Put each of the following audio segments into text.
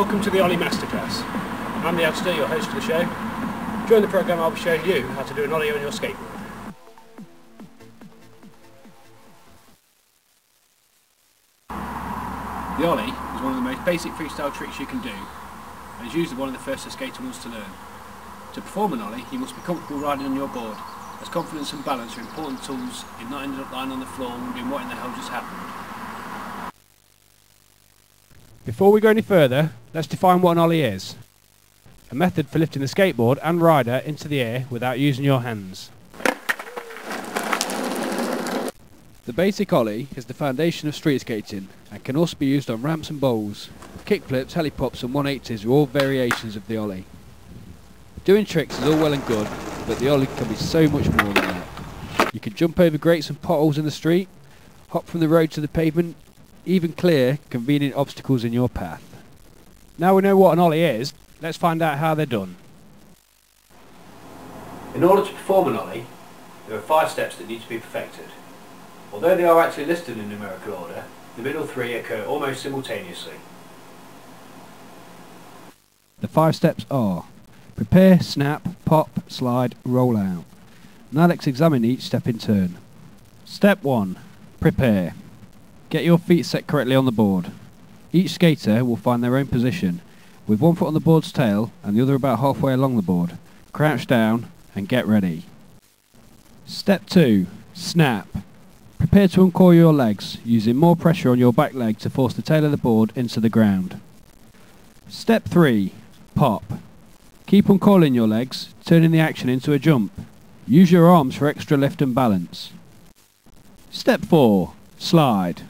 Welcome to the Ollie Masterclass. I'm the Adster, your host for the show. During the programme I'll be showing you how to do an Ollie on your skateboard. The Ollie is one of the most basic freestyle tricks you can do, and is usually one of the first a skater wants to learn. To perform an Ollie, you must be comfortable riding on your board, as confidence and balance are important tools in not ending up lying on the floor wondering what in the hell just happened. Before we go any further, let's define what an Ollie is. A method for lifting the skateboard and rider into the air without using your hands. The basic Ollie is the foundation of street skating and can also be used on ramps and bowls. Kickflips, helipops and 180s are all variations of the Ollie. Doing tricks is all well and good, but the Ollie can be so much more than that. You can jump over grates and potholes in the street, hop from the road to the pavement, even clear convenient obstacles in your path. Now we know what an Ollie is, let's find out how they're done. In order to perform an Ollie, there are 5 steps that need to be perfected. Although they are actually listed in numerical order, the middle 3 occur almost simultaneously. The 5 steps are: prepare, snap, pop, slide, roll out. Now let's examine each step in turn. Step 1. Prepare. Get your feet set correctly on the board. Each skater will find their own position, with one foot on the board's tail and the other about halfway along the board. Crouch down and get ready. Step 2. Snap. Prepare to uncoil your legs, using more pressure on your back leg to force the tail of the board into the ground. Step 3. Pop. Keep uncoiling your legs, turning the action into a jump. Use your arms for extra lift and balance. Step 4. Slide.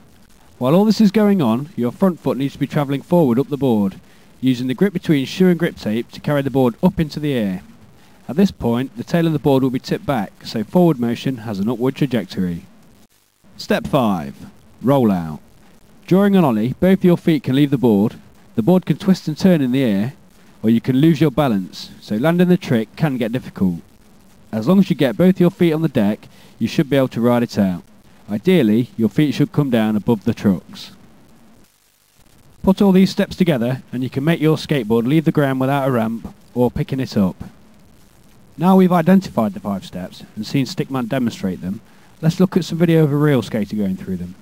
While all this is going on, your front foot needs to be travelling forward up the board, using the grip between shoe and grip tape to carry the board up into the air. At this point, the tail of the board will be tipped back, so forward motion has an upward trajectory. Step 5. Roll out. During an Ollie, both your feet can leave the board can twist and turn in the air, or you can lose your balance, so landing the trick can get difficult. As long as you get both your feet on the deck, you should be able to ride it out. Ideally, your feet should come down above the trucks. Put all these steps together and you can make your skateboard leave the ground without a ramp or picking it up. Now we've identified the 5 steps and seen Stickman demonstrate them, let's look at some video of a real skater going through them.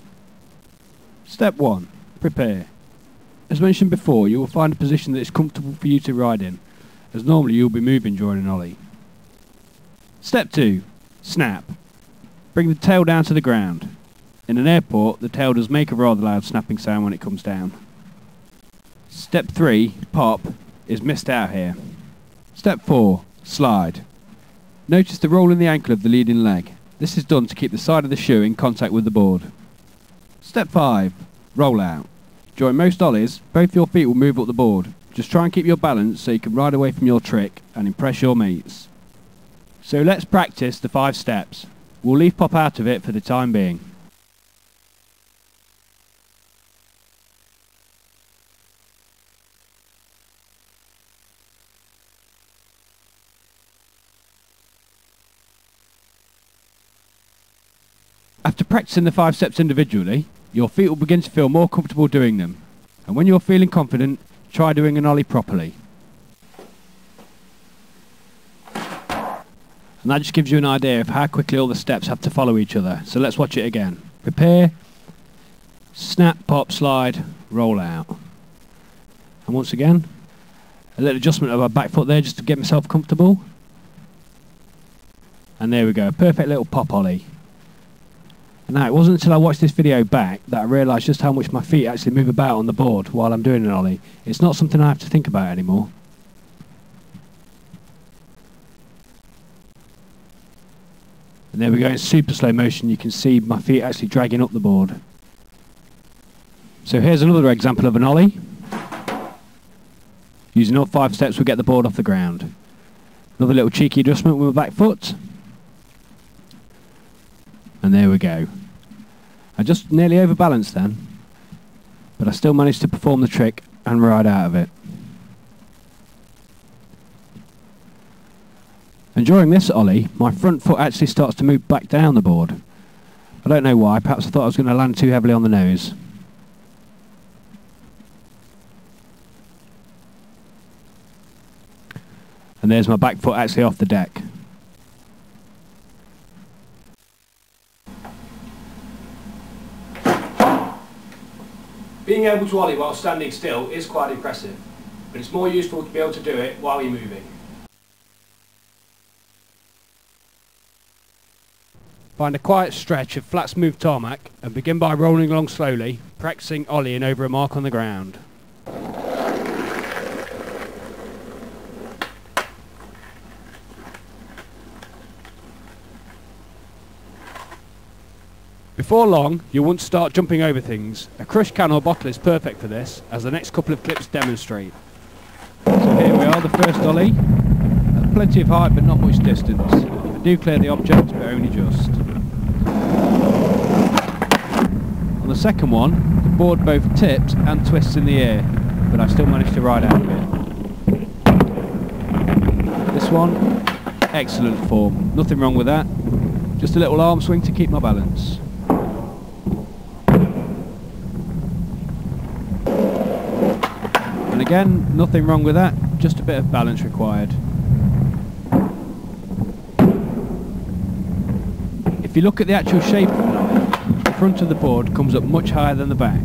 Step 1. Prepare. As mentioned before, you will find a position that is comfortable for you to ride in, as normally you will be moving during an Ollie. Step 2. Snap. Bring the tail down to the ground. In an airport, the tail does make a rather loud snapping sound when it comes down. Step 3, pop, is missed out here. Step 4, slide. Notice the roll in the ankle of the leading leg. This is done to keep the side of the shoe in contact with the board. Step 5, roll out. During most Ollies, both your feet will move up the board. Just try and keep your balance so you can ride away from your trick and impress your mates. So let's practice the 5 steps. We'll leave pop out of it for the time being. After practicing the 5 steps individually, your feet will begin to feel more comfortable doing them. And when you're feeling confident, try doing an Ollie properly. And that just gives you an idea of how quickly all the steps have to follow each other. So let's watch it again. Prepare, snap, pop, slide, roll out. And once again, a little adjustment of our back foot there just to get myself comfortable. And there we go, perfect little pop Ollie. Now, it wasn't until I watched this video back that I realised just how much my feet actually move about on the board while I'm doing an Ollie. It's not something I have to think about anymore. And there we go, in super slow motion you can see my feet actually dragging up the board. So here's another example of an Ollie. Using all 5 steps we'll get the board off the ground. Another little cheeky adjustment with my back foot. And there we go. I just nearly overbalanced then, but I still managed to perform the trick and ride out of it. And during this Ollie, my front foot actually starts to move back down the board. I don't know why, perhaps I thought I was going to land too heavily on the nose. And there's my back foot actually off the deck. Being able to ollie while standing still is quite impressive, but it's more useful to be able to do it while you're moving. Find a quiet stretch of flat smooth tarmac and begin by rolling along slowly, practicing ollieing over a mark on the ground. Before long, you'll want to start jumping over things. A crushed can or bottle is perfect for this, as the next couple of clips demonstrate. So here we are, the first ollie. Plenty of height but not much distance. I do clear the object, but only just. On the second one, the board both tips and twists in the air, but I still managed to ride out of it. This one, excellent form. Nothing wrong with that. Just a little arm swing to keep my balance. And again, nothing wrong with that, just a bit of balance required. If you look at the actual shape of an ollie, the front of the board comes up much higher than the back.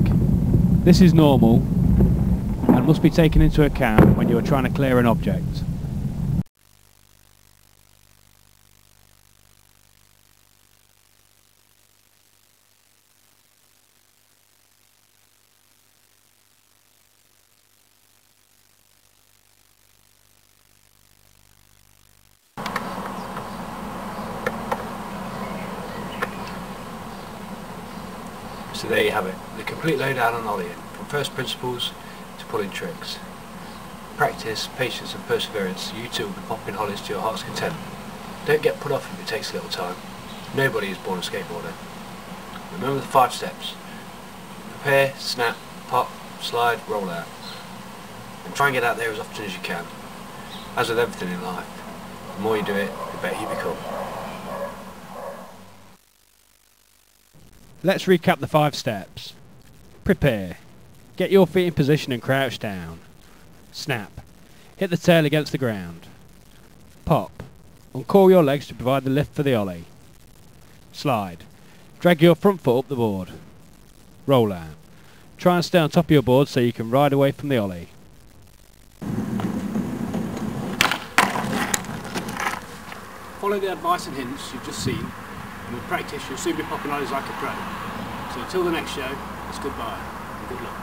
This is normal and must be taken into account when you are trying to clear an object. So there you have it, the complete lowdown on ollieing, from first principles to pulling tricks. Practice, patience and perseverance, you too will be popping ollies to your heart's content. Don't get put off if it takes a little time. Nobody is born a skateboarder. Remember the 5 steps. Prepare, snap, pop, slide, roll out. And try and get out there as often as you can. As with everything in life, the more you do it, the better you become. Let's recap the 5 steps. Prepare. Get your feet in position and crouch down. Snap. Hit the tail against the ground. Pop. Uncoil your legs to provide the lift for the ollie. Slide. Drag your front foot up the board. Roll out. Try and stay on top of your board so you can ride away from the ollie. Follow the advice and hints you've just seen, and with practice you'll soon be popping ollies like a pro. So until the next show, it's goodbye and good luck.